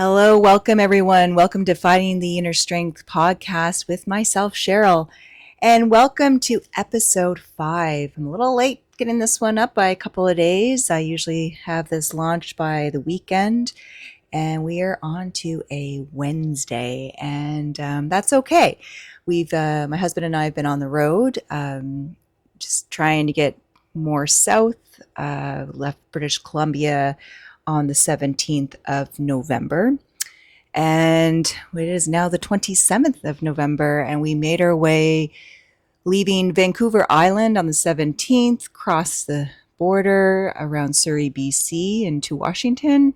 Hello, welcome everyone. Welcome to Finding the Inner Strength podcast with myself, Cheryl. And welcome to episode 5. I'm a little late getting this one up by a couple of days. I usually have this launched by the weekend, and we are on to a Wednesday, and that's okay. My husband and I have been on the road, just trying to get more south. Left British Columbia on the 17th of November. And it is now the 27th of November, and we made our way leaving Vancouver Island on the 17th, crossed the border around Surrey, BC, into Washington.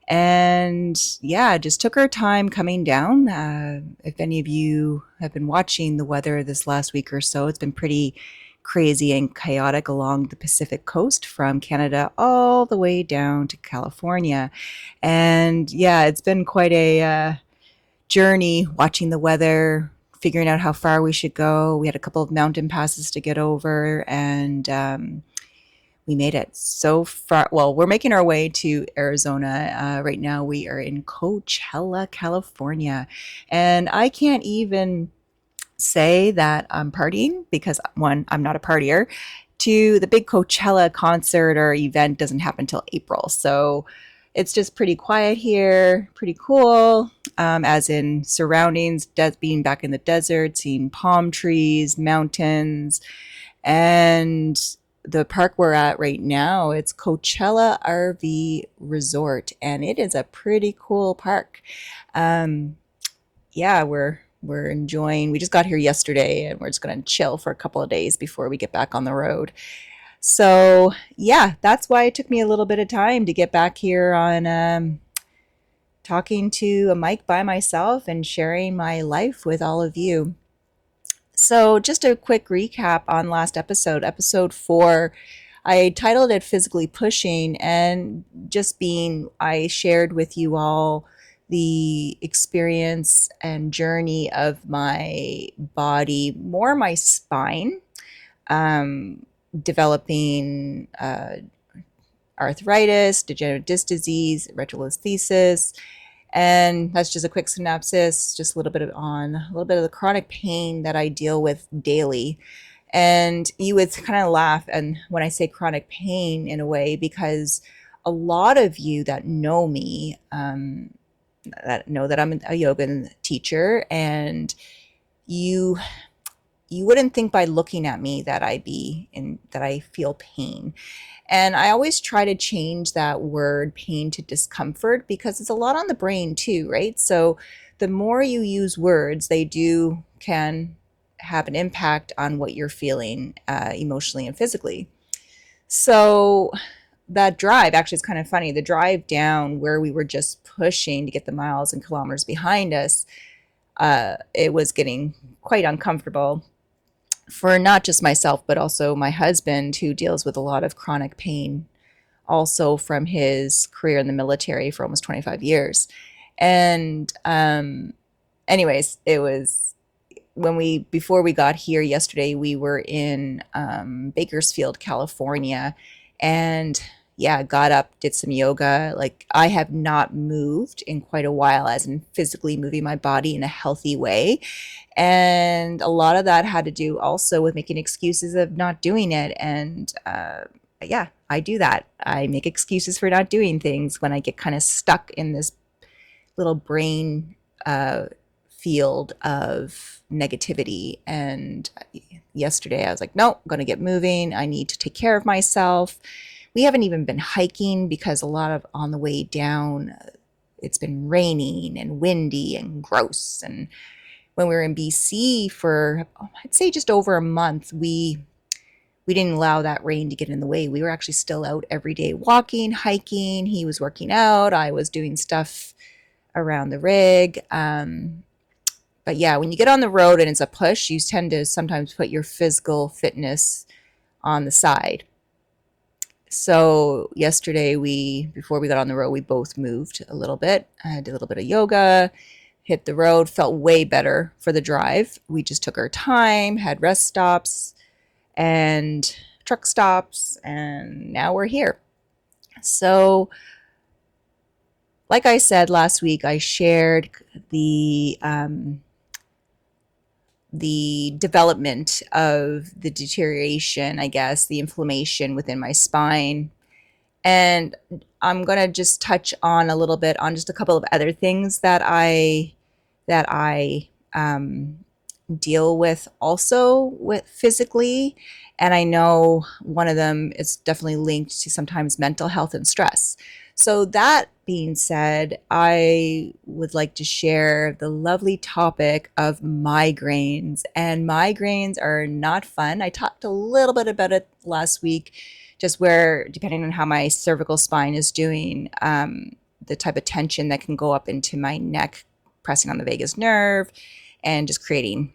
And yeah, just took our time coming down. If any of you have been watching the weather this last week or so, it's been pretty crazy and chaotic along the Pacific coast from Canada all the way down to California. And yeah, it's been quite a journey watching the weather, figuring out how far we should go. We had a couple of mountain passes to get over, and we made it so far. Well, we're making our way to Arizona. Right now, we are in Coachella, California. And I can't even say that I'm partying because, one, I'm not a partier. Two, the big Coachella concert or event doesn't happen until April. So it's just pretty quiet here, pretty cool, as in surroundings, being back in the desert, seeing palm trees, mountains, and the park we're at right now, it's Coachella RV Resort, and it is a pretty cool park. Um, yeah, we're enjoying. We just got here yesterday, and we're just going to chill for a couple of days before we get back on the road. So yeah, that's why it took me a little bit of time to get back here on talking to a mic by myself and sharing my life with all of you. So, just a quick recap on last episode, episode 4. I titled it Physically Pushing, and I shared with you all the experience and journey of my body, more my spine, um, developing arthritis, degenerative disc disease, reticulolisthesis, and that's just a quick synopsis, just a little bit of the chronic pain that I deal with daily. And you would kind of laugh and when I say chronic pain in a way, because a lot of you that know me, that know that I'm a yoga teacher, and you you wouldn't think by looking at me that I feel pain. And I always try to change that word pain to discomfort because it's a lot on the brain too, right? So the more you use words, can have an impact on what you're feeling emotionally and physically. So that drive actually is kind of funny. The drive down where we were just pushing to get the miles and kilometers behind us, it was getting quite uncomfortable for not just myself, but also my husband, who deals with a lot of chronic pain, also from his career in the military for almost 25 years. And, anyways, it was before we got here yesterday, we were in Bakersfield, California, and yeah, got up, did some yoga. Like, I have not moved in quite a while, as in physically moving my body in a healthy way. And a lot of that had to do also with making excuses of not doing it. And yeah, I do that. I make excuses for not doing things when I get kind of stuck in this little brain field of negativity. And yesterday I was like, no, I'm going to get moving. I need to take care of myself. We haven't even been hiking because a lot of on the way down, it's been raining and windy and gross. And when we were in BC for, I'd say just over a month, we didn't allow that rain to get in the way. We were actually still out every day walking, hiking. He was working out. I was doing stuff around the rig. But yeah, when you get on the road and it's a push, you tend to sometimes put your physical fitness on the side. So yesterday, before we got on the road, we both moved a little bit. I did a little bit of yoga, hit the road, felt way better for the drive. We just took our time, had rest stops and truck stops, and now we're here. So like I said last week, I shared the development of the deterioration, I guess, the inflammation within my spine. And I'm going to just touch on a little bit on just a couple of other things that I deal with also with physically. And I know one of them is definitely linked to sometimes mental health and stress. So, that being said, I would like to share the lovely topic of migraines. And migraines are not fun. I talked a little bit about it last week, just where, depending on how my cervical spine is doing, the type of tension that can go up into my neck, pressing on the vagus nerve, and just creating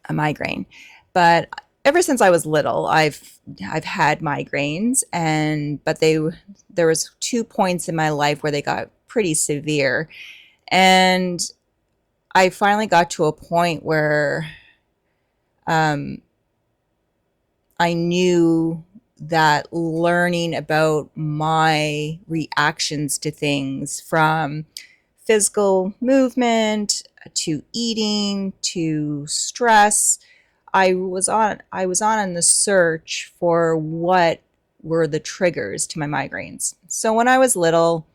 a migraine. But ever since I was little, I've had migraines, and but there was 2 points in my life where they got pretty severe, and I finally got to a point where um, I knew that learning about my reactions to things, from physical movement to eating to stress, I was on the search for what were the triggers to my migraines. So when I was little,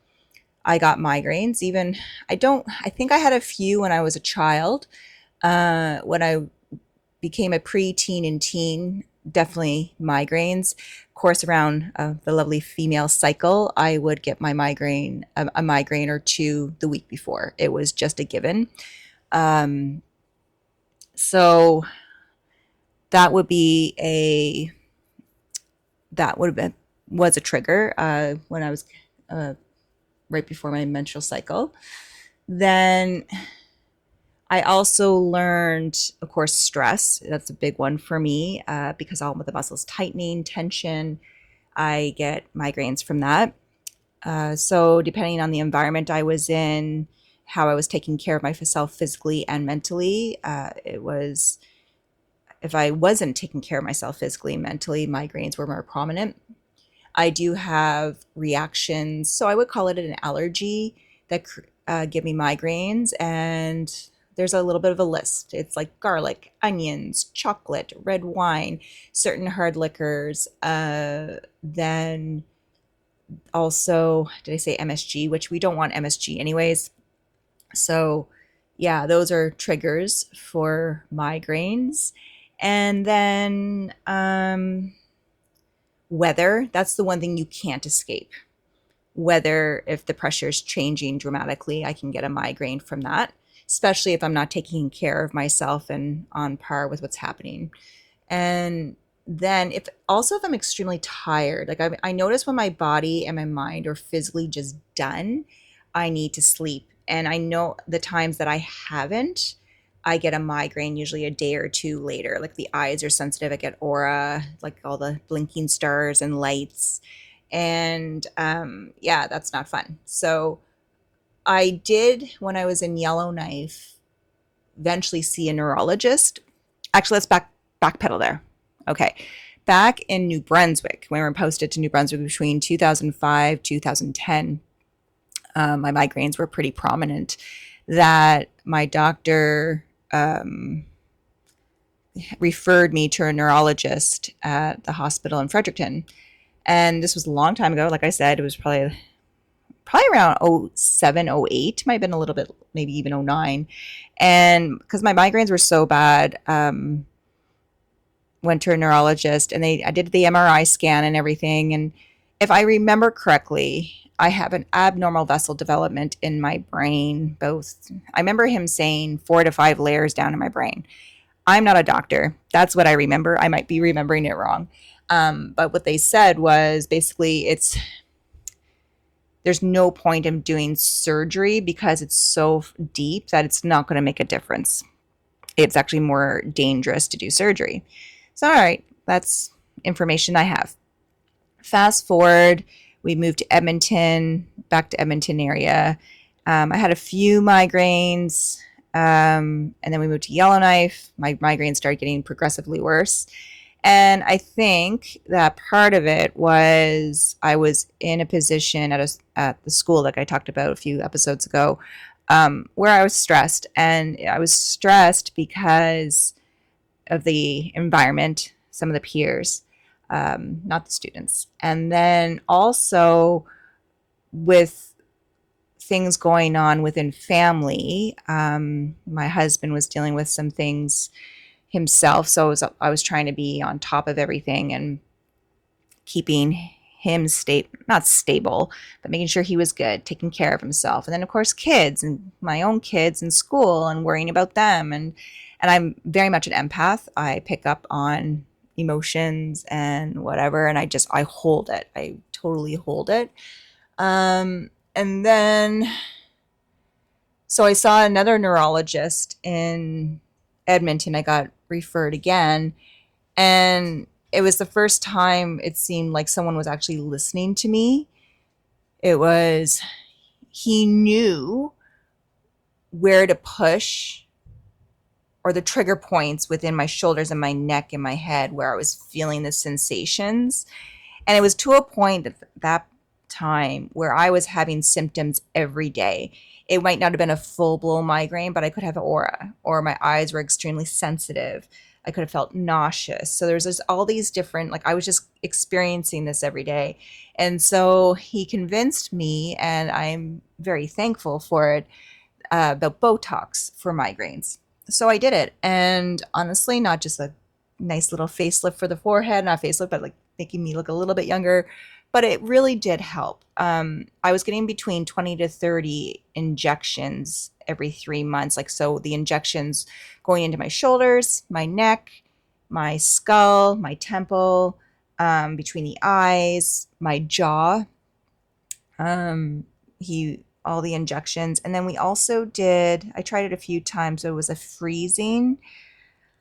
I got migraines. Even I think I had a few when I was a child. When I became a preteen and teen, definitely migraines. Of course, around the lovely female cycle, I would get my a migraine or two the week before. It was just a given. Um, so that would be a that would have been was a trigger when I was uh, right before my menstrual cycle. Then I also learned, of course, stress. That's a big one for me because all of the muscles tightening, tension. I get migraines from that. So, depending on the environment I was in, how I was taking care of myself physically and mentally, it was if I wasn't taking care of myself physically and mentally, migraines were more prominent. I do have reactions, so I would call it an allergy that give me migraines, and there's a little bit of a list. It's like garlic, onions, chocolate, red wine, certain hard liquors. Then also, did I say MSG? Which we don't want MSG anyways. So, yeah, those are triggers for migraines. And then weather, that's the one thing you can't escape. Weather, if the pressure is changing dramatically, I can get a migraine from that, especially if I'm not taking care of myself and on par with what's happening. And then if I'm extremely tired, like I notice when my body and my mind are physically just done, I need to sleep. And I know the times that I haven't, I get a migraine usually a day or two later. Like the eyes are sensitive, I get aura, like all the blinking stars and lights. And yeah, that's not fun. So I did, when I was in Yellowknife, eventually see a neurologist. Actually, let's backpedal there. Okay. Back in New Brunswick, when we were posted to New Brunswick between 2005 2010, my migraines were pretty prominent. That my doctor referred me to a neurologist at the hospital in Fredericton. And this was a long time ago. Like I said, it was probably around 07, 08, might have been a little bit, maybe even 09. And because my migraines were so bad, went to a neurologist, and I did the MRI scan and everything. And if I remember correctly, I have an abnormal vessel development in my brain. I remember him saying 4 to 5 layers down in my brain. I'm not a doctor. That's what I remember. I might be remembering it wrong. But what they said was basically there's no point in doing surgery because it's so deep that it's not going to make a difference. It's actually more dangerous to do surgery. So, all right, that's information I have. Fast forward, we moved to Edmonton, back to Edmonton area. I had a few migraines, and then we moved to Yellowknife. My migraines started getting progressively worse. And I think that part of it was I was in a position at the school, like I talked about a few episodes ago, where I was stressed. And I was stressed because of the environment, some of the peers, not the students. And then also with things going on within family, my husband was dealing with some things himself. So I was trying to be on top of everything and keeping him not stable, but making sure he was good, taking care of himself. And then of course kids and my own kids in school and worrying about them. And I'm very much an empath. I pick up on emotions and whatever, and I hold it. I totally hold it. And then so I saw another neurologist in Edmonton. I got referred again, and it was the first time it seemed like someone was actually listening to me. It was, he knew where to push, or the trigger points within my shoulders and my neck and my head where I was feeling the sensations. And it was to a point at that time where I was having symptoms every day. It might not have been a full blown migraine, but I could have aura, or my eyes were extremely sensitive. I could have felt nauseous. So there's just all these different, like I was just experiencing this every day. And so he convinced me, and I'm very thankful for it, about Botox for migraines. So I did it. And honestly, not just a nice little facelift for the forehead, not facelift, but like making me look a little bit younger. But it really did help. I was getting between 20 to 30 injections every 3 months. Like, so the injections going into my shoulders, my neck, my skull, my temple, between the eyes, my jaw. All the injections. And then we also I tried it a few times. So it was a freezing.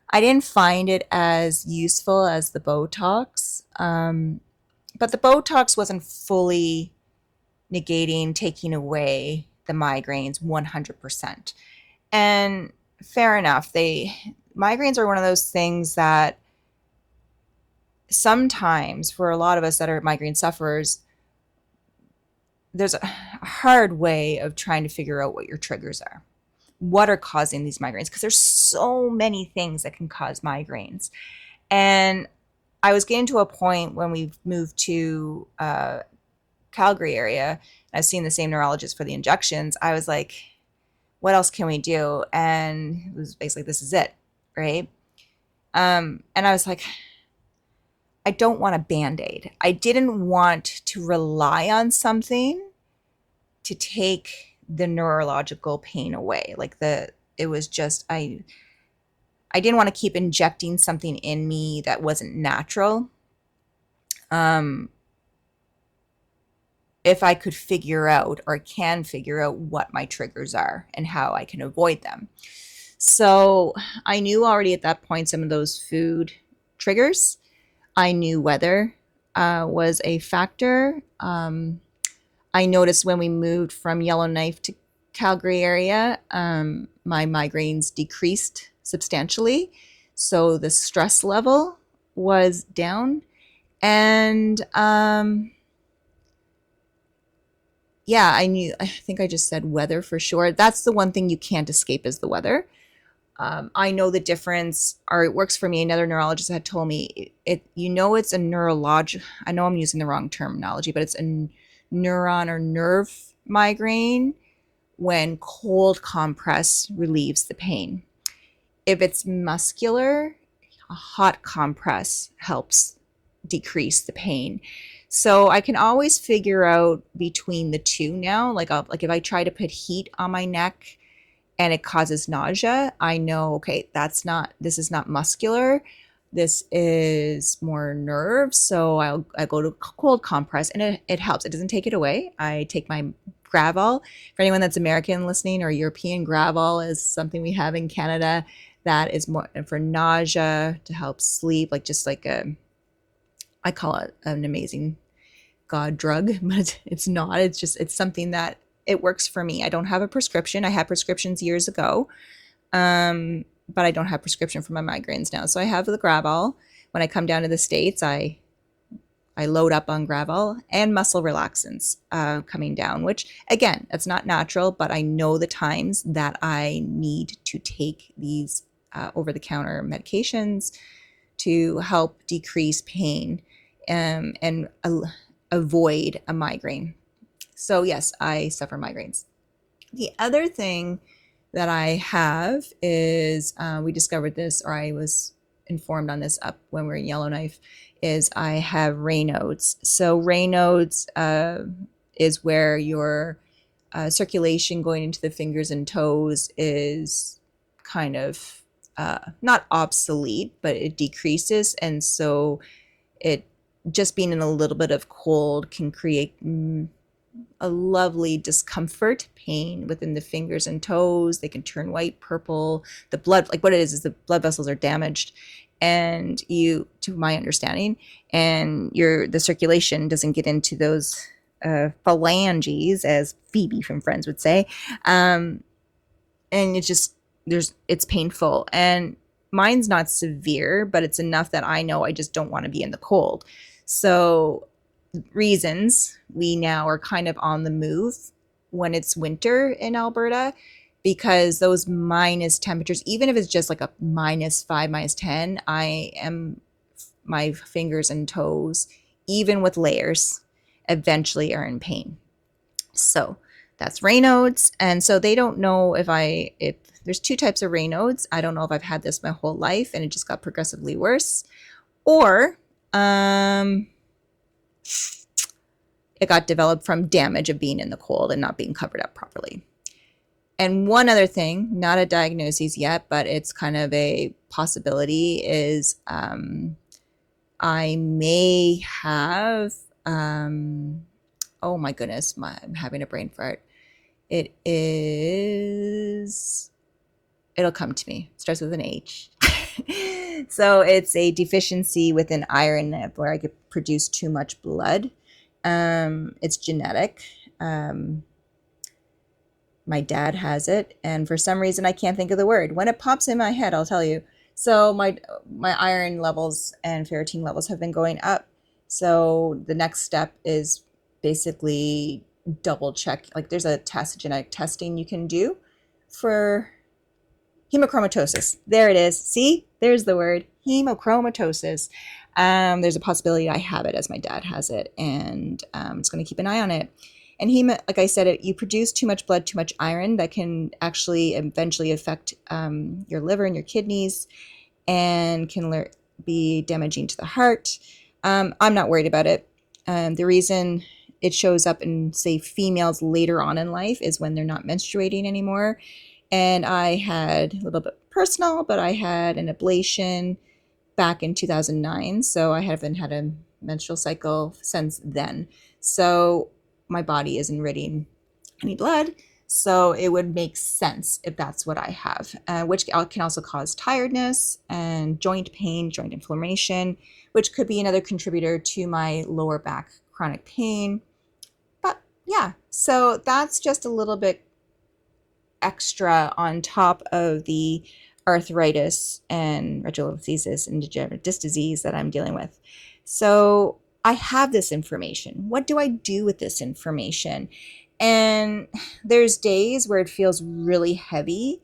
I didn't find it as useful as the Botox. But the Botox wasn't fully negating, taking away the migraines 100%. And fair enough. Migraines are one of those things that sometimes for a lot of us that are migraine sufferers, there's a hard way of trying to figure out what your triggers are. What are causing these migraines? Because there's so many things that can cause migraines. And I was getting to a point when we moved to Calgary area, and I've seen the same neurologist for the injections. I was like, what else can we do? And it was basically, this is it, right? And I was like, I don't want a Band-Aid. I didn't want to rely on something to take the neurological pain away. It was just, I didn't want to keep injecting something in me that wasn't natural. If I could figure out, or can figure out, what my triggers are and how I can avoid them. So I knew already at that point some of those food triggers. I knew weather was a factor. I noticed when we moved from Yellowknife to Calgary area, my migraines decreased substantially. So the stress level was down. And yeah, I think I just said weather for sure. That's the one thing you can't escape, is the weather. I know the difference, or it works for me. Another neurologist had told me it's a neurologic, I know I'm using the wrong terminology, but it's a neuron or nerve migraine when cold compress relieves the pain. If it's muscular, a hot compress helps decrease the pain. So I can always figure out between the two now. Like if I try to put heat on my neck and it causes nausea, I know, okay, this is not muscular. This is more nerve. So I go to cold compress, and it helps. It doesn't take it away. I take my Gravol. For anyone that's American listening, or European, Gravol is something we have in Canada that is more for nausea, to help sleep, I call it an amazing God drug, but it's not. It's something that it works for me. I don't have a prescription. I had prescriptions years ago, but I don't have prescription for my migraines now. So I have the Gravol, when I come down to the States, I load up on gravel and muscle relaxants coming down, which again, that's not natural, but I know the times that I need to take these over the counter medications to help decrease pain and avoid a migraine. So, yes, I suffer migraines. The other thing that I have is we discovered this, or I was informed on this up when we were in Yellowknife, is I have Raynaud's. So Raynaud's is where your circulation going into the fingers and toes is kind of not obsolete, but it decreases. And so it just being in a little bit of cold can create a lovely discomfort, pain within the fingers and toes. They can turn white, purple. The blood, like what it is the blood vessels are damaged, and you, to my understanding, and the circulation doesn't get into those phalanges, as Phoebe from Friends would say, and it's painful. And mine's not severe, but it's enough that I know I just don't want to be in the cold. So reasons we now are kind of on the move when it's winter in Alberta, because those minus temperatures, even if it's just like a -5, -10, my fingers and toes, even with layers, eventually are in pain. So that's Raynaud's. And so they don't know if there's two types of Raynaud's. I don't know if I've had this my whole life and it just got progressively worse, or it got developed from damage of being in the cold and not being covered up properly. And one other thing, not a diagnosis yet, but it's kind of a possibility, is I may have, oh my goodness, I'm having a brain fart. It'll come to me. It starts with an H. So it's a deficiency within iron where I could produce too much blood. It's genetic. My dad has it, and for some reason I can't think of the word. When it pops in my head, I'll tell you. So my iron levels and ferritin levels have been going up. So the next step is basically double check. Like there's a genetic testing you can do for hemochromatosis. There it is. See, there's the word, hemochromatosis. There's a possibility I have it as my dad has it, and it's going to keep an eye on it. And like I said, you produce too much blood, too much iron that can actually eventually affect your liver and your kidneys, and can be damaging to the heart. I'm not worried about it. The reason it shows up in, say, females later on in life is when they're not menstruating anymore. And I had, a little bit personal, but I had an ablation back in 2009. So I haven't had a menstrual cycle since then. So my body isn't ready any blood. So it would make sense if that's what I have, which can also cause tiredness and joint pain, joint inflammation, which could be another contributor to my lower back chronic pain. But yeah, so that's just a little bit extra on top of the arthritis and reticuloendothelitis and degenerative disc disease that I'm dealing with. So I have this information. What do I do with this information? And there's days where it feels really heavy.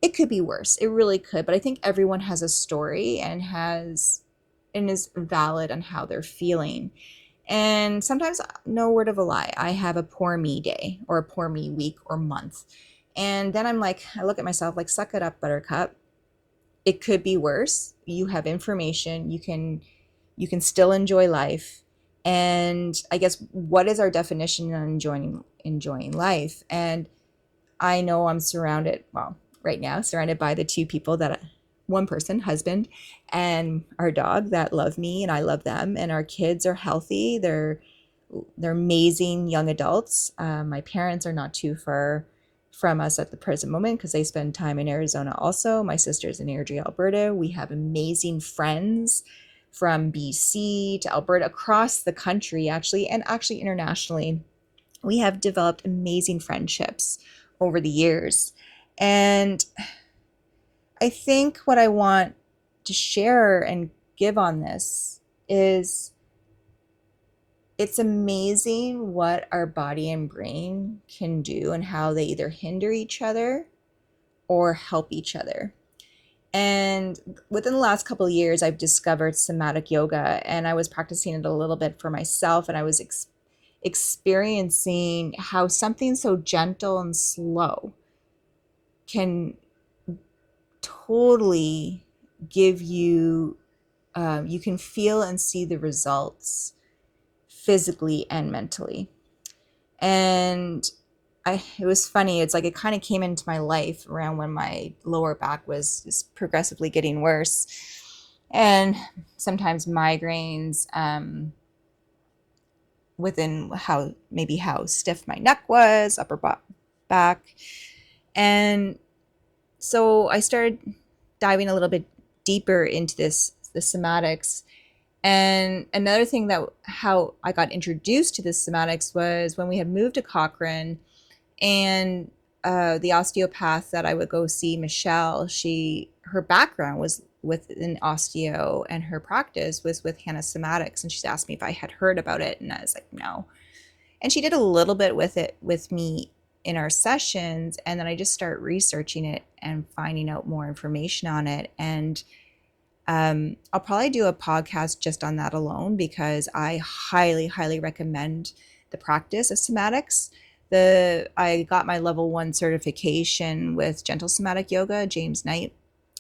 It could be worse. It really could. But I think everyone has a story and is valid on how they're feeling. And sometimes, no word of a lie, I have a poor me day or a poor me week or month. And then I'm like, I look at myself like, suck it up, buttercup. It could be worse. You have information. You can still enjoy life. And I guess, what is our definition on enjoying life? And I know I'm right now surrounded by the two people one person, husband, and our dog that love me and I love them. And our kids are healthy. They're amazing young adults. My parents are not too far from us at the present moment because they spend time in Arizona also. My sister's in Airdrie, Alberta. We have amazing friends from BC to Alberta, across the country, actually internationally. We have developed amazing friendships over the years. And I think what I want to share and give on this is it's amazing what our body and brain can do and how they either hinder each other or help each other. And within the last couple of years, I've discovered somatic yoga, and I was practicing it a little bit for myself, and I was experiencing how something so gentle and slow can totally give you, you can feel and see the results physically and mentally. And it was funny. It's like it kind of came into my life around when my lower back was just progressively getting worse, and sometimes migraines, within how stiff my neck was, upper back. And so I started diving a little bit deeper into the somatics. And another thing that how I got introduced to the somatics was when we had moved to Cochrane, and the osteopath that I would go see, Michelle, her background was with an osteo, and her practice was with Hannah Somatics. And she's asked me if I had heard about it, and I was like, no. And she did a little bit with it with me in our sessions, and then I just start researching it and finding out more information on it. And I'll probably do a podcast just on that alone, because I highly, highly recommend the practice of somatics. I got my level 1 certification with Gentle Somatic Yoga, James Knight.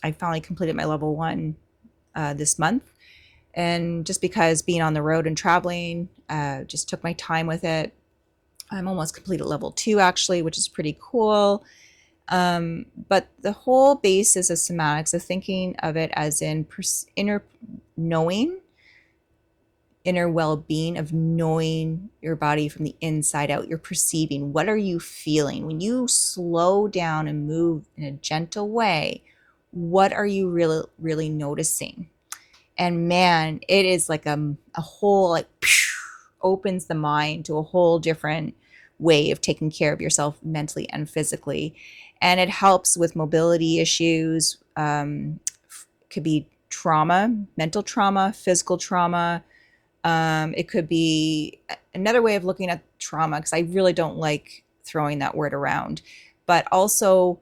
I finally completed my level 1 this month. And just because being on the road and traveling, just took my time with it. I'm almost completed level 2 actually, which is pretty cool. But the whole basis of somatics, of thinking of it as in inner knowing, inner well-being, of knowing your body from the inside out. You're perceiving, what are you feeling when you slow down and move in a gentle way? What are you really noticing? And man, it is like a whole, like, opens the mind to a whole different way of taking care of yourself mentally and physically. And it helps with mobility issues. Could be trauma, mental trauma, physical trauma. It could be another way of looking at trauma, because I really don't like throwing that word around, but also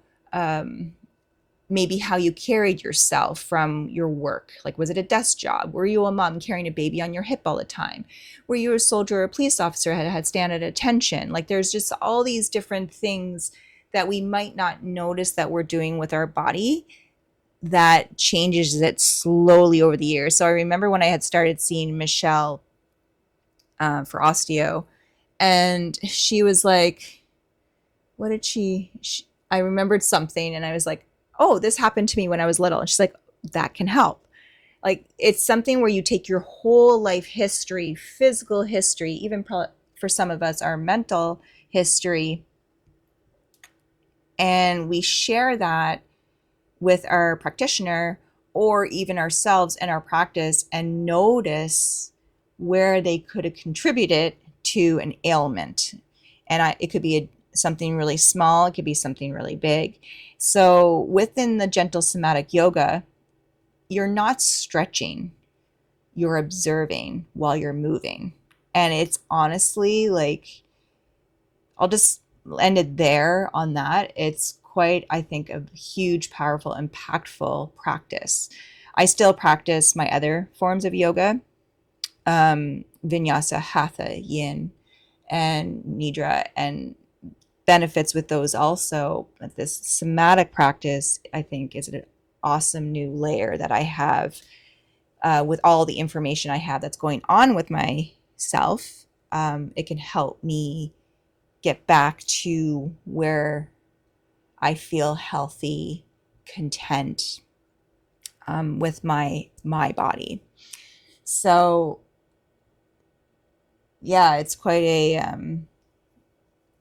maybe how you carried yourself from your work. Like, was it a desk job? Were you a mom carrying a baby on your hip all the time? Were you a soldier or a police officer, had stand at attention? Like, there's just all these different things that we might not notice that we're doing with our body that changes it slowly over the years. So I remember when I had started seeing Michelle for osteo, and she was like, what did I remembered something, and I was like, oh, this happened to me when I was little. And she's like, that can help. Like, it's something where you take your whole life history, physical history, even for some of us, our mental history, and we share that with our practitioner or even ourselves in our practice, and notice where they could have contributed to an ailment. And it could be something really small, it could be something really big. So within the gentle somatic yoga, you're not stretching, you're observing while you're moving. And it's honestly, like, I'll just end it there on that. It's quite, I think, a huge, powerful, impactful practice. I still practice my other forms of yoga, vinyasa, hatha, yin, and nidra, and benefits with those also. But this somatic practice, I think, is an awesome new layer that I have with all the information I have that's going on with myself. It can help me get back to where I feel healthy, content with my body. So yeah, it's quite a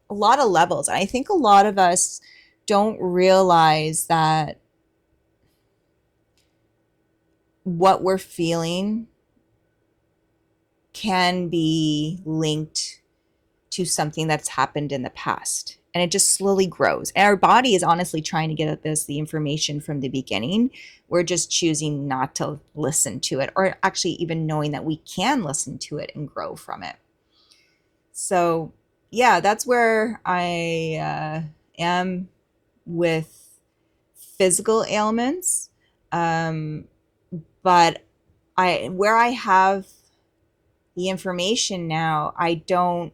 lot of levels. And I think a lot of us don't realize that what we're feeling can be linked to something that's happened in the past. and it just slowly grows. And our body is honestly trying to get us the information from the beginning. We're just choosing not to listen to it, or actually even knowing that we can listen to it and grow from it. So yeah, that's where I am with physical ailments. But where I have the information now, I don't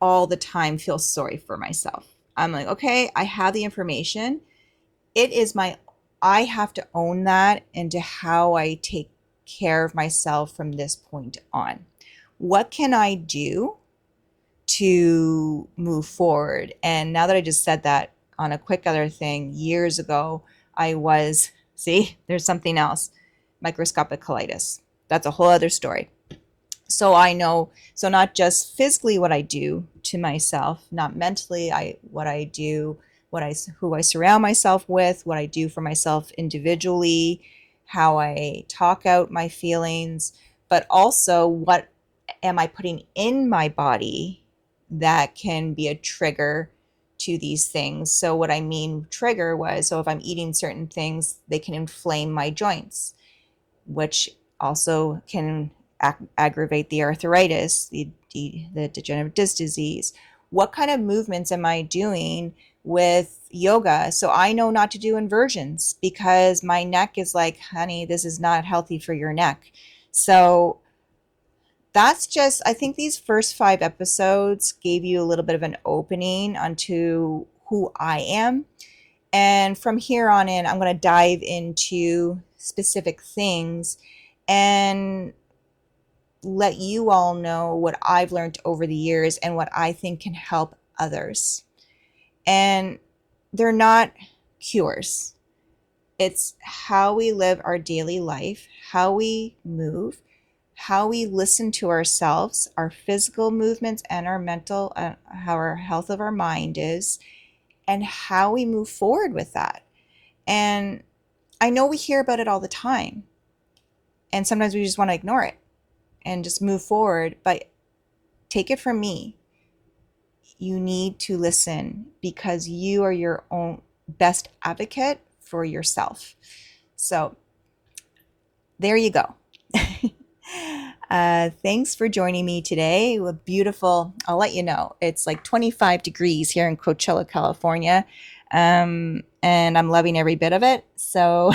all the time feel sorry for myself. I'm like, okay, I have the information. I have to own that into how I take care of myself from this point on. What can I do to move forward? And now that I just said that, on a quick other thing, years ago, there's something else, microscopic colitis. That's a whole other story. So I know, so not just physically what I do to myself, not mentally, what I do, who I surround myself with, what I do for myself individually, how I talk out my feelings, but also what am I putting in my body that can be a trigger to these things. So what I mean trigger was, so if I'm eating certain things, they can inflame my joints, which also can aggravate the arthritis, the degenerative disc disease. What kind of movements am I doing with yoga? So I know not to do inversions because my neck is like, honey, this is not healthy for your neck. So that's just, I think these first 5 episodes gave you a little bit of an opening onto who I am. And from here on in, I'm going to dive into specific things and let you all know what I've learned over the years and what I think can help others. And they're not cures. It's how we live our daily life, how we move, how we listen to ourselves, our physical movements and our mental, how our health of our mind is, and how we move forward with that. And I know we hear about it all the time, and sometimes we just want to ignore it and just move forward. But take it from me, you need to listen because you are your own best advocate for yourself. So there you go. Thanks for joining me today. Beautiful. I'll let you know. It's like 25 degrees here in Coachella, California. And I'm loving every bit of it. So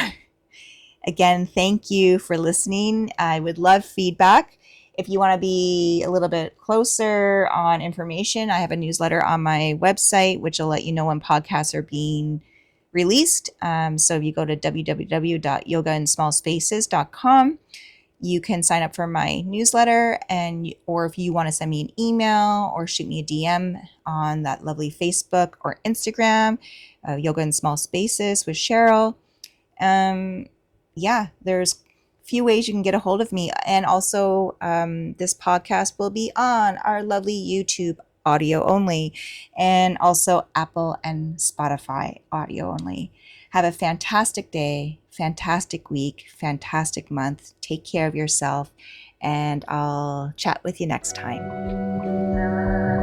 again, thank you for listening. I would love feedback. If you want to be a little bit closer on information, I have a newsletter on my website, which will let you know when podcasts are being released. So if you go to www.yogainSmallSpaces.com, you can sign up for my newsletter, or if you want to send me an email or shoot me a DM on that lovely Facebook or Instagram, Yoga in Small Spaces with Cheryl. There's a few ways you can get a hold of me. And also, this podcast will be on our lovely YouTube audio only, and also Apple and Spotify audio only. Have a fantastic day, fantastic week, fantastic month. Take care of yourself, and I'll chat with you next time.